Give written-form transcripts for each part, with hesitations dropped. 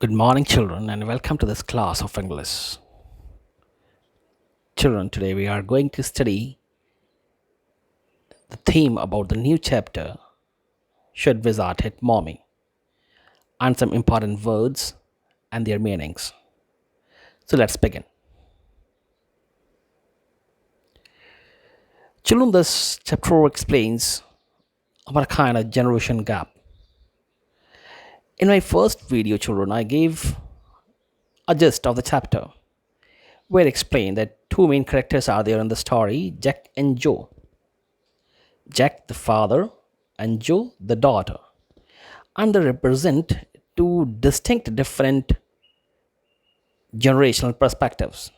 Good morning, children, and welcome to this class of English. Children, today we are going to study the theme about the new chapter, Should Wizard Hit Mommy, and some important words and their meanings. So let's begin. Children, this chapter explains about a kind of generation gap. In my first video, children, I gave a gist of the chapter where I explained that two main characters are there in the story, Jack and Joe. Jack, the father, and Joe, the daughter, and they represent two distinct different generational perspectives.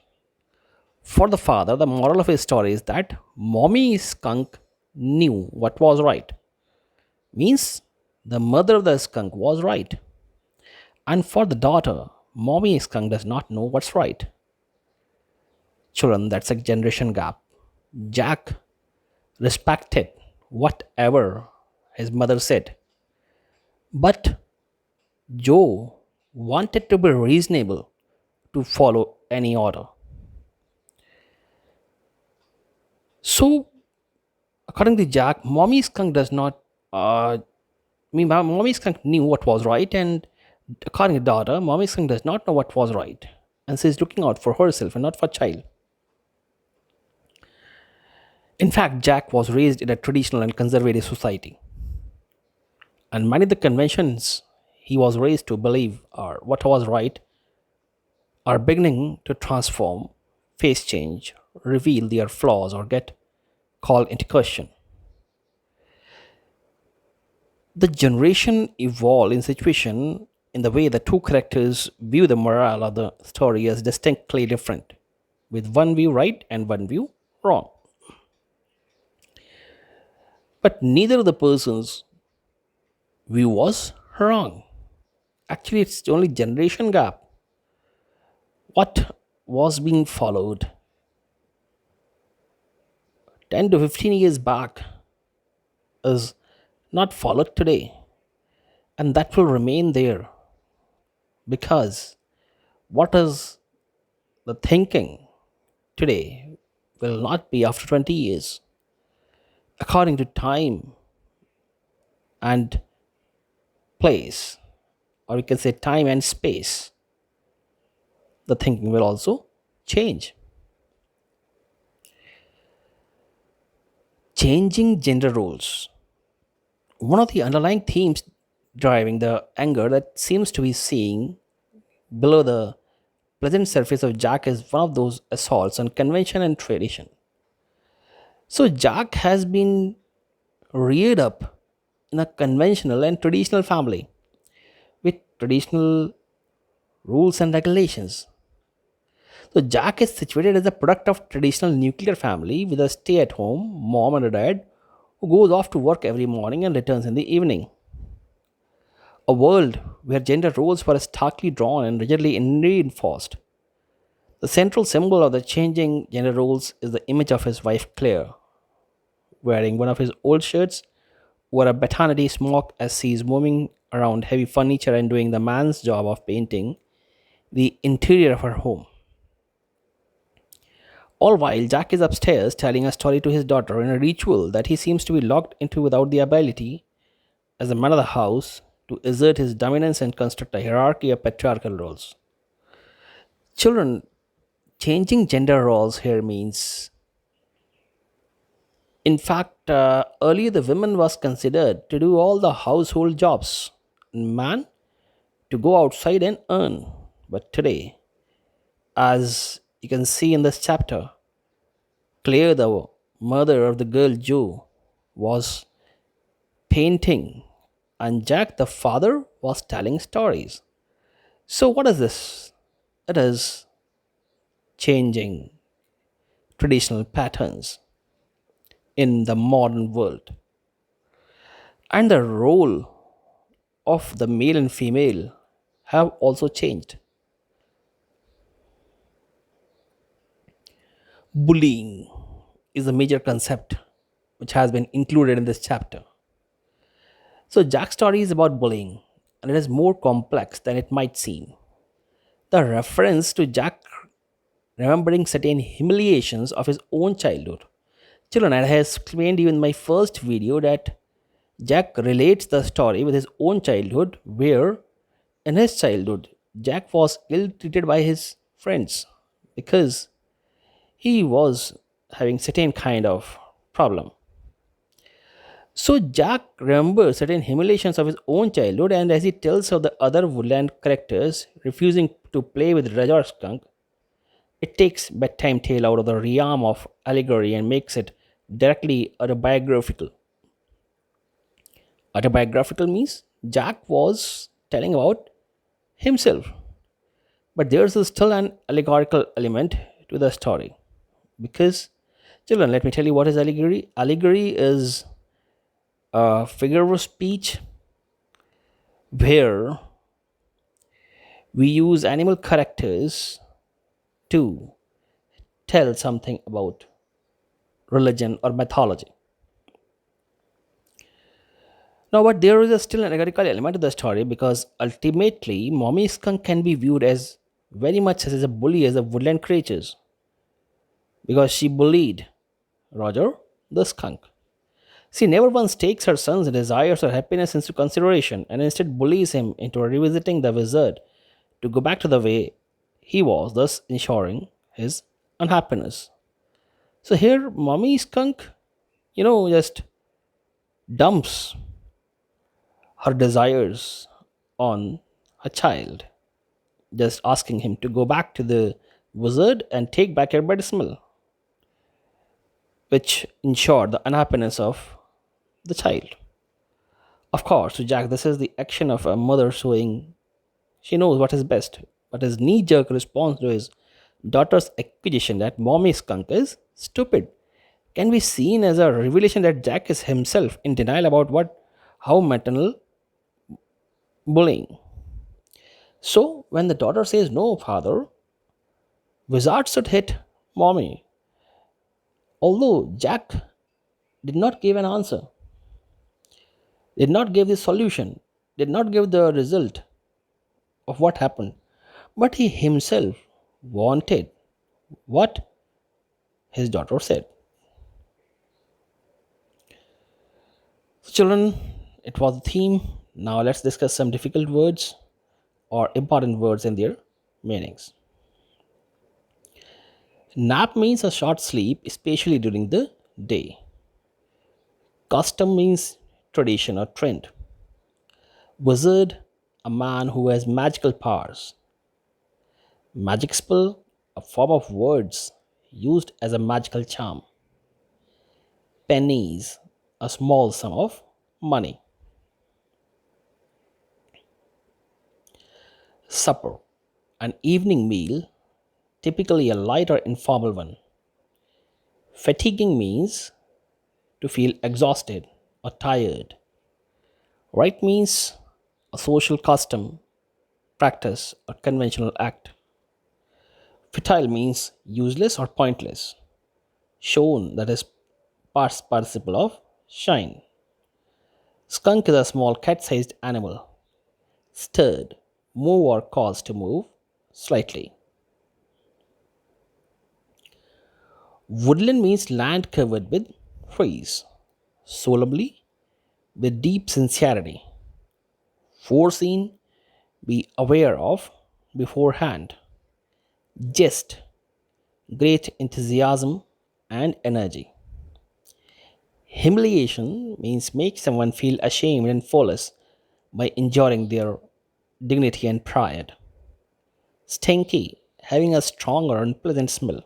For the father, the moral of his story is that mommy skunk knew what was right, means the mother of the skunk was right. And for the daughter, mommy skunk does not know what's right. Children, that's a generation gap. Jack respected whatever his mother said, but Joe wanted to be reasonable to follow any order. So, according to Jack, Mommy Skunk does not. Mommy Skunk knew what was right, and according to daughter, Mommy Skunk does not know what was right, and she's looking out for herself and not for child. In fact, Jack was raised in a traditional and conservative society, and many of the conventions he was raised to believe are what was right are beginning to transform, face change, reveal their flaws, or get called into question. The generation evolve in situation in the way the two characters view the morale of the story as distinctly different, with one view right and one view wrong. But neither of the person's view was wrong. Actually, it's only generation gap. What was being followed 10 to 15 years back is not followed today, and that will remain there because what is the thinking today will not be after 20 years. According to time and place, or we can say time and space, the thinking will also change. Changing gender roles. One of the underlying themes driving the anger that seems to be seeing below the pleasant surface of Jack is one of those assaults on convention and tradition. So Jack has been reared up in a conventional and traditional family with traditional rules and regulations. So Jack is situated as a product of traditional nuclear family with a stay-at-home mom and a dad who goes off to work every morning and returns in the evening. A world where gender roles were starkly drawn and rigidly reinforced. The central symbol of the changing gender roles is the image of his wife Claire, wearing one of his old shirts over a maternity smock as she is moving around heavy furniture and doing the man's job of painting the interior of her home. All while Jack is upstairs telling a story to his daughter in a ritual that he seems to be locked into without the ability, as the man of the house, to assert his dominance and construct a hierarchy of patriarchal roles. Children, changing gender roles here means, in fact, earlier the woman was considered to do all the household jobs, and man to go outside and earn. But today, as you can see in this chapter, Claire, the mother of the girl Joe, was painting, and Jack, the father, was telling stories. So, what is this? It is changing traditional patterns in the modern world. And the role of the male and female have also changed. Bullying is a major concept which has been included in this chapter. So, Jack's story is about bullying, and it is more complex than it might seem. The reference to Jack remembering certain humiliations of his own childhood. Children, I have explained you in my first video that Jack relates the story with his own childhood, where in his childhood, Jack was ill treated by his friends because he was having certain kind of problem. So Jack remembers certain humiliations of his own childhood, and as he tells of the other woodland characters refusing to play with Rajar Skunk, it takes bedtime tale out of the realm of allegory and makes it directly autobiographical. Autobiographical means Jack was telling about himself, but there's still an allegorical element to the story. Because, children, let me tell you what is allegory. Allegory is a figure of speech where we use animal characters to tell something about religion or mythology. Now, but there is still an allegorical element to the story because ultimately, Mommy Skunk can be viewed as very much as a bully as the woodland creatures because she bullied Roger the skunk. She never once takes her son's desires or happiness into consideration and instead bullies him into revisiting the wizard to go back to the way he was, thus ensuring his unhappiness. So here, Mommy Skunk, just dumps her desires on her child, just asking him to go back to the wizard and take back her bed smell, which ensured the unhappiness of the child. Of course, to Jack, this is the action of a mother showing she knows what is best, but his knee jerk response to his daughter's accusation that mommy skunk is stupid can be seen as a revelation that Jack is himself in denial about how maternal bullying. So, when the daughter says, "No, father, wizard should hit mommy," although Jack did not give an answer, did not give the solution, did not give the result of what happened, but he himself wanted what his daughter said. So, children, it was the theme. Now, let's discuss some difficult words or important words and their meanings. Nap means a short sleep, especially during the day. Custom means tradition or trend. Wizard, a man who has magical powers. Magic spell, a form of words used as a magical charm. Pennies, a small sum of money. Supper, an evening meal, typically a light or informal one. Fatiguing means to feel exhausted or tired. Rite means a social custom, practice, or conventional act. Futile means useless or pointless. Shone, that is past participle of shine. Skunk is a small cat sized animal. Stirred, move or cause to move slightly. Woodland means land covered with trees. Solemnly, with deep sincerity. Foreseen, be aware of beforehand. Jest, great enthusiasm and energy. Humiliation means make someone feel ashamed and foolish by enduring their dignity and pride. Stinky, having a strong or unpleasant smell.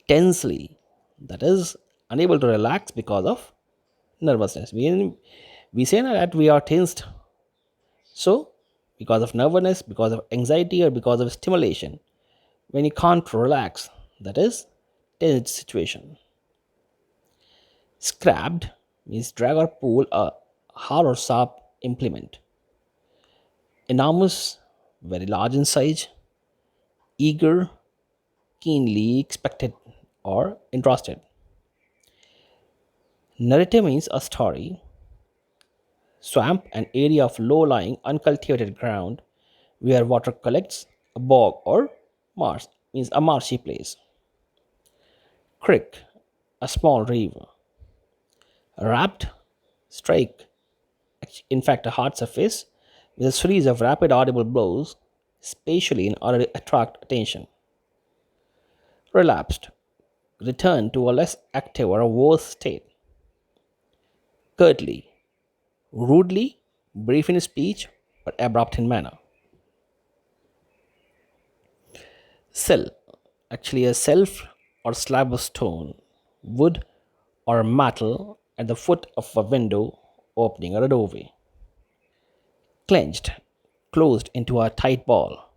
Tensely, that is, unable to relax because of nervousness. We say that we are tensed. So, because of nervousness, because of anxiety, or because of stimulation, when you can't relax, that is tense situation. Scrapped means drag or pull a hard or sharp implement. Enormous, very large in size. Eager, keenly expected or interested. Narrative means a story. Swamp, an area of low lying, uncultivated ground where water collects, a bog or marsh means a marshy place. Creek, a small river. Rapt, strike, in fact, a hard surface with a series of rapid audible blows, spatially in order to attract attention. Relapsed, return to a less active or a worse state. Curtly, rudely, brief in speech, but abrupt in manner. Cell, actually a shelf or slab of stone, wood, or metal at the foot of a window, opening or a doorway. Clenched, closed into a tight ball.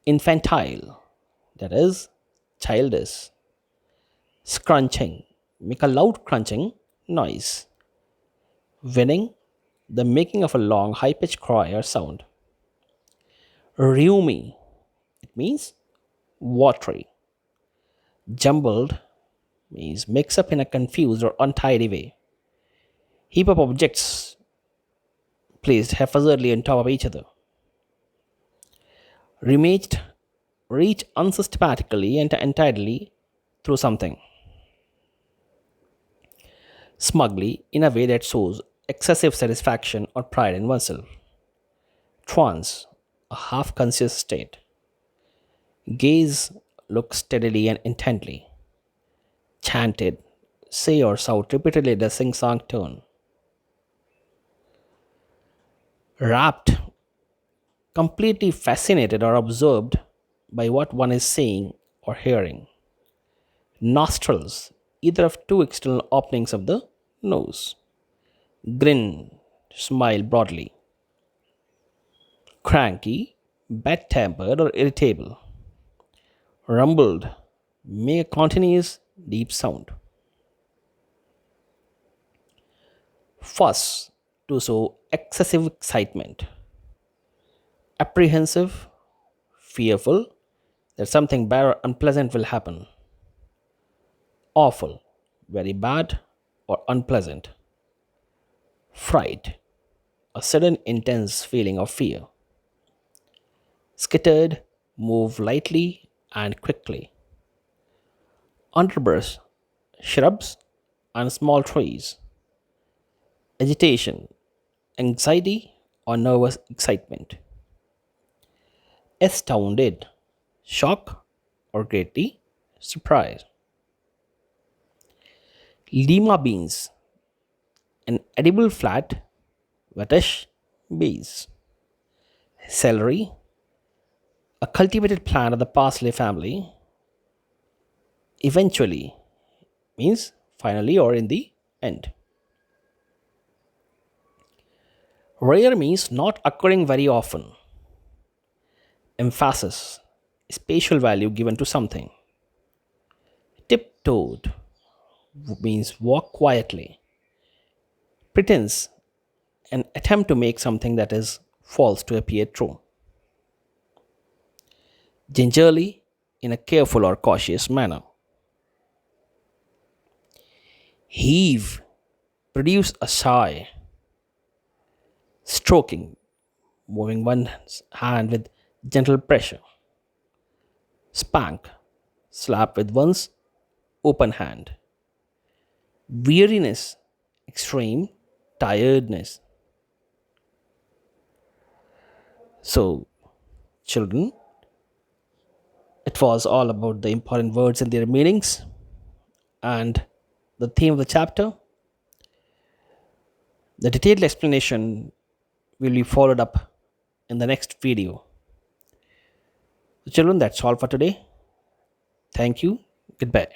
Infantile, that is, childish. Scrunching, make a loud crunching noise. Winning, the making of a long high pitched cry or sound. Roomy, it means watery. Jumbled means mix up in a confused or untidy way. Heap of objects placed haphazardly on top of each other. Remaged, reach unsystematically and entirely through something. Smugly, in a way that shows excessive satisfaction or pride in oneself. Trance, a half conscious state. Gaze, look steadily and intently. Chanted, say or shout repeatedly the sing song tone. Rapt, completely fascinated or absorbed by what one is seeing or hearing. Nostrils, either of two external openings of the nose. Grin, smile broadly. Cranky, bad tempered or irritable. Rumbled, make a continuous deep sound. Fuss, to show excessive excitement. Apprehensive, fearful that something bad or unpleasant will happen. Awful, very bad or unpleasant. Fright, a sudden intense feeling of fear. Skittered, move lightly and quickly. Underbrush, shrubs and small trees. Agitation, anxiety or nervous excitement. Astounded, shock or greatly surprised. Lima beans, an edible flat, whitish beans. Celery, a cultivated plant of the parsley family, eventually means finally or in the end. Rare means not occurring very often. Emphasis, spatial value given to something. Tiptoed means walk quietly. Pretense, an attempt to make something that is false to appear true. Gingerly, in a careful or cautious manner. Heave, produce a sigh. Stroking, moving one's hand with gentle pressure. Spank, slap with one's open hand. Weariness, extreme tiredness. So, children, it was all about the important words and their meanings and the theme of the chapter. The detailed explanation will be followed up in the next video. So, children, that's all for today. Thank you. Goodbye.